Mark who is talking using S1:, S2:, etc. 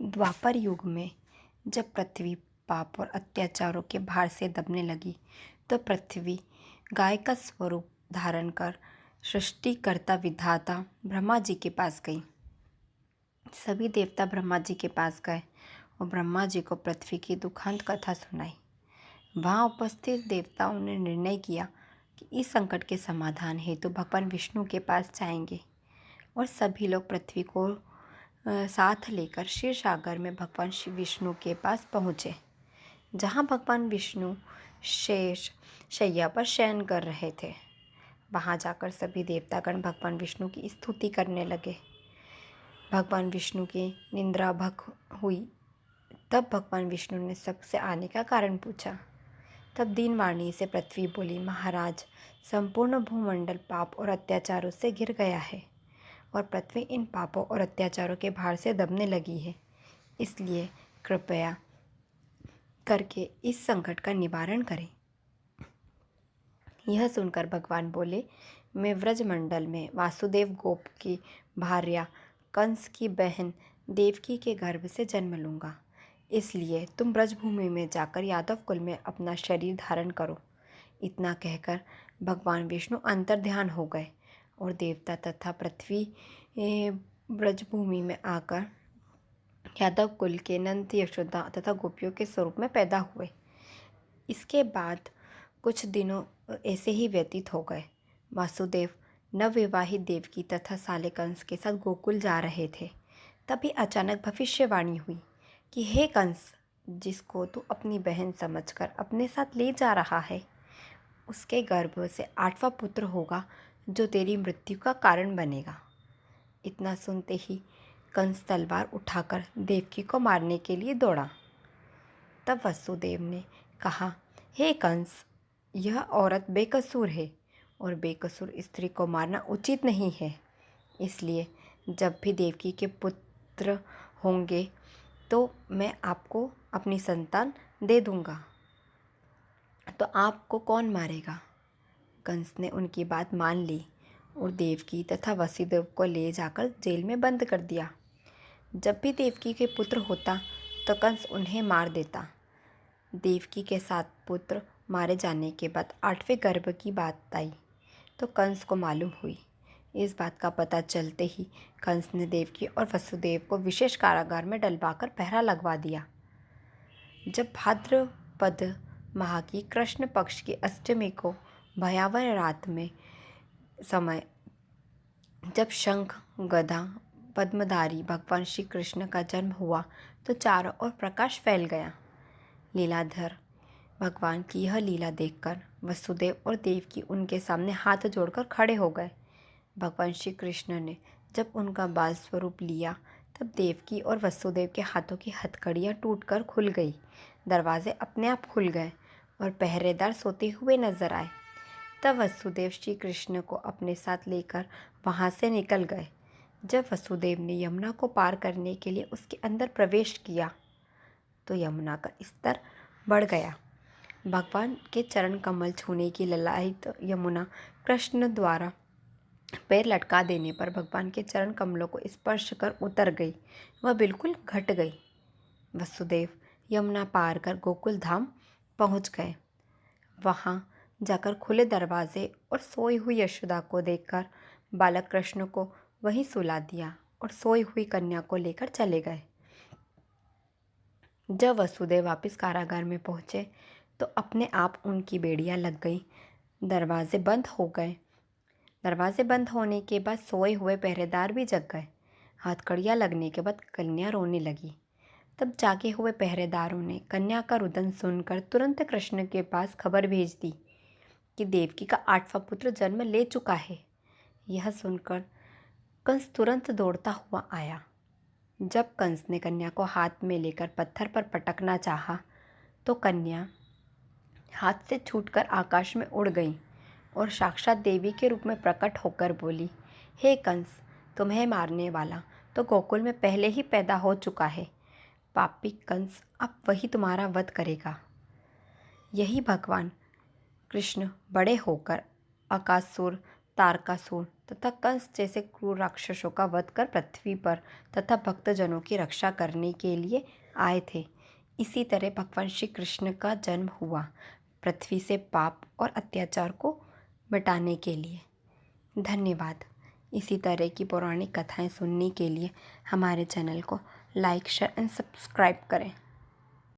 S1: द्वापर युग में जब पृथ्वी पाप और अत्याचारों के भार से दबने लगी तो पृथ्वी गाय का स्वरूप धारण कर सृष्टिकर्ता विधाता ब्रह्मा जी के पास गई। सभी देवता ब्रह्मा जी के पास गए और ब्रह्मा जी को पृथ्वी की दुखांत कथा सुनाई। वहाँ उपस्थित देवताओं ने निर्णय किया कि इस संकट के समाधान हेतु भगवान विष्णु के पास जाएंगे और सभी लोग पृथ्वी को साथ लेकर क्षीर सागर में भगवान शिव विष्णु के पास पहुँचे, जहाँ भगवान विष्णु शेष शैया पर शयन कर रहे थे। वहाँ जाकर सभी देवतागण भगवान विष्णु की स्तुति करने लगे। भगवान विष्णु की निंद्रा भंग हुई। तब भगवान विष्णु ने सबसे आने का कारण पूछा। तब दीनवाणी से पृथ्वी बोली, महाराज, संपूर्ण भूमंडल पाप और अत्याचारों से घिर गया है और पृथ्वी इन पापों और अत्याचारों के भार से दबने लगी है। इसलिए कृपया करके इस संकट का निवारण करें। यह सुनकर भगवान बोले, मैं व्रजमंडल में वासुदेव गोप की भार्या कंस की बहन देवकी के गर्भ से जन्म लूँगा। इसलिए तुम ब्रजभूमि में जाकर यादव कुल में अपना शरीर धारण करो। इतना कहकर भगवान विष्णु अंतर्ध्यान हो गए और देवता तथा पृथ्वी ब्रजभूमि में आकर यादव कुल के नंद, यशोदा तथा गोपियों के स्वरूप में पैदा हुए। इसके बाद कुछ दिनों ऐसे ही व्यतीत हो गए। वासुदेव नवविवाहित देवकी तथा साले कंस के साथ गोकुल जा रहे थे। तभी अचानक भविष्यवाणी हुई कि हे कंस, जिसको तू अपनी बहन समझकर अपने साथ ले जा रहा है, उसके गर्भ से 8वां पुत्र होगा जो तेरी मृत्यु का कारण बनेगा। इतना सुनते ही कंस तलवार उठाकर देवकी को मारने के लिए दौड़ा। तब वसुदेव ने कहा, हे कंस, यह औरत बेकसूर है और बेकसूर स्त्री को मारना उचित नहीं है। इसलिए जब भी देवकी के पुत्र होंगे तो मैं आपको अपनी संतान दे दूंगा, तो आपको कौन मारेगा? कंस ने उनकी बात मान ली और देवकी तथा वसुदेव को ले जाकर जेल में बंद कर दिया। जब भी देवकी के पुत्र होता तो कंस उन्हें मार देता। देवकी के 7 पुत्र मारे जाने के बाद 8वें गर्भ की बात आई तो कंस को मालूम हुई। इस बात का पता चलते ही कंस ने देवकी और वसुदेव को विशेष कारागार में डलवाकर पहरा लगवा दिया। जब भाद्रपद माह की कृष्ण पक्ष की अष्टमी को भयावह रात में समय जब शंख, गदा, पद्मधारी भगवान श्री कृष्ण का जन्म हुआ तो चारों ओर प्रकाश फैल गया। लीलाधर भगवान की यह लीला देखकर वसुदेव और देवकी उनके सामने हाथ जोड़कर खड़े हो गए। भगवान श्री कृष्ण ने जब उनका बाल स्वरूप लिया तब देवकी और वसुदेव के हाथों की हथकड़ियाँ टूटकर खुल गई। दरवाजे अपने आप खुल गए और पहरेदार सोते हुए नजर आए। तब वसुदेव श्री कृष्ण को अपने साथ लेकर वहाँ से निकल गए। जब वसुदेव ने यमुना को पार करने के लिए उसके अंदर प्रवेश किया तो यमुना का स्तर बढ़ गया। भगवान के चरण कमल छूने की ललायित यमुना कृष्ण द्वारा पैर लटका देने पर भगवान के चरण कमलों को स्पर्श कर उतर गई, वह बिल्कुल घट गई। वसुदेव यमुना पार कर गोकुल धाम पहुँच गए। वहाँ जाकर खुले दरवाजे और सोई हुई यशोदा को देखकर बालक कृष्ण को वहीं सुला दिया और सोई हुई कन्या को लेकर चले गए। जब वसुदेव वापस कारागार में पहुँचे तो अपने आप उनकी बेड़ियाँ लग गई। दरवाजे बंद हो गए। दरवाजे बंद होने के बाद सोए हुए पहरेदार भी जग गए। हथकड़ियाँ लगने के बाद कन्या रोने लगी। तब जागे हुए पहरेदारों ने कन्या का रुदन सुनकर तुरंत कृष्ण के पास खबर भेज दी कि देवकी का 8वां पुत्र जन्म ले चुका है। यह सुनकर कंस तुरंत दौड़ता हुआ आया। जब कंस ने कन्या को हाथ में लेकर पत्थर पर पटकना चाहा तो कन्या हाथ से छूटकर आकाश में उड़ गई और साक्षात देवी के रूप में प्रकट होकर बोली, हे कंस, तुम्हें मारने वाला तो गोकुल में पहले ही पैदा हो चुका है। पापी कंस अब वही तुम्हारा वध करेगा। यही भगवान कृष्ण बड़े होकर अकासुर, तारकासुर तथा कंस जैसे क्रूर राक्षसों का वध कर पृथ्वी पर तथा भक्तजनों की रक्षा करने के लिए आए थे। इसी तरह भगवान श्री कृष्ण का जन्म हुआ, पृथ्वी से पाप और अत्याचार को मिटाने के लिए। धन्यवाद। इसी तरह की पौराणिक कथाएं सुनने के लिए हमारे चैनल को लाइक, शेयर एंड सब्सक्राइब करें।